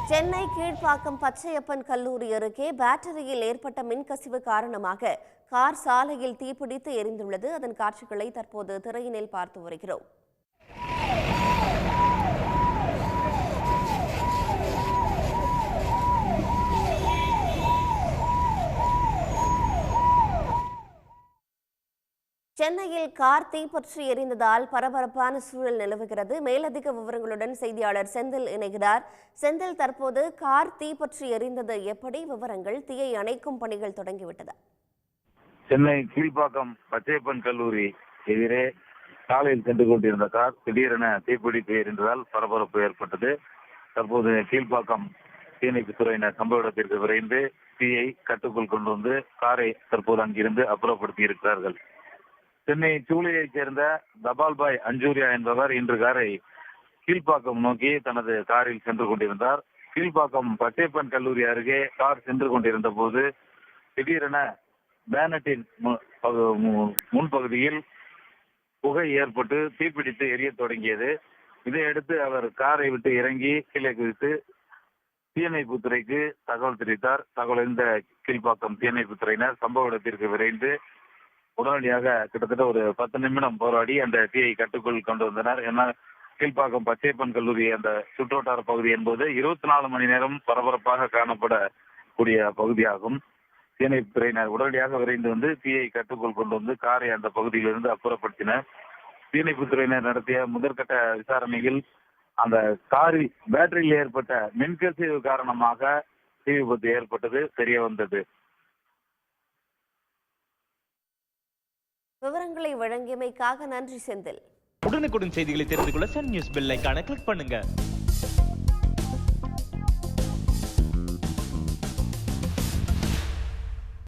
சென்னை கீழ்ப்பாக்கம் பச்சையப்பன் கல்லூரி அருகே பேட்டரியில் ஏற்பட்ட மின்கசிவு காரணமாக கார் சாலையில் தீப்பிடித்து எரிந்துள்ளது. அதன் காட்சிகளை தற்போது திரையினில் பார்த்து வருகிறோம். சென்னையில் கார் தீப்பற்றி எரிந்ததால் பரபரப்பான சூழல் நிலவுகிறது. மேலதிக விவரங்களுடன் செய்தியாளர் செந்தில் இணைகிறார். செந்தில், தற்போது கார் தீப்பற்றி எரிந்தது எப்படி? விவரங்கள், தீயை அணைக்கும் பணிகள் தொடங்கிவிட்டதா? சென்னை கீழ்ப்பாக்கம் பச்சையப்பன் கல்லூரி எதிரே சாலையில் சென்று கொண்டிருந்த கார் திடீரென தீப்பிடித்து எரிந்ததால் பரபரப்பு ஏற்பட்டது. தற்போது கீழ்ப்பாக்கம் தீயணைப்புத்துறையினர் சம்பவ இடத்திற்கு விரைந்து தீயை கட்டுக்குள் கொண்டு வந்து காரை தற்போது அங்கிருந்து அப்புறப்படுத்தி இருக்கிறார்கள். சென்னை சூளையைச் சேர்ந்த தபால்பாய் அஞ்சூரியா என்பவர் இன்று காரை கீழ்ப்பாக்கம் நோக்கி தனது காரில் சென்று கொண்டிருந்தார். கீழ்ப்பாக்கம் பச்சையப்பன் கல்லூரி அருகே கார் சென்று கொண்டிருந்த போது திடீரென பேனட்டின் முன்பகுதியில் புகை ஏற்பட்டு தீப்பிடித்து எரிய தொடங்கியது. இதையடுத்து அவர் காரை விட்டு இறங்கி கீழே குதித்து தீயணைப்புத்துறைக்கு தகவல் தெரிவித்தார். தகவல் இந்த கீழ்ப்பாக்கம் தீயணைப்புத்துறையினர் சம்பவ இடத்திற்கு விரைந்து உடனடியாக கிட்டத்தட்ட ஒரு 10 நிமிடம் போராடி அந்த தீயை கட்டுக்குள் கொண்டு வந்தனர். ஏன்னா கீழ்ப்பாக்கம் பச்சையப்பன் கல்லூரி அந்த சுற்றுவட்டார பகுதி என்பது 24 மணி நேரம் பரபரப்பாக காணப்படக்கூடிய பகுதியாகும். தீயணைப்புத்துறையினர் உடனடியாக விரைந்து வந்து தீயை கட்டுக்குள் கொண்டு வந்து காரை அந்த பகுதியிலிருந்து அப்புறப்படுத்தினர். தீயணைப்புத்துறையினர் நடத்திய முதற்கட்ட விசாரணையில் அந்த காரில் பேட்டரியில் ஏற்பட்ட மின்கசிவு காரணமாக தீ விபத்து ஏற்பட்டது தெரிய வந்தது. விவரங்களை வழங்கியமைக்காக நன்றி செந்தில். உடனுக்குடன் செய்திகளை தெரிந்து கொள்ள சன் நியூஸ் பெல் ஐகானை கிளிக் பண்ணுங்க.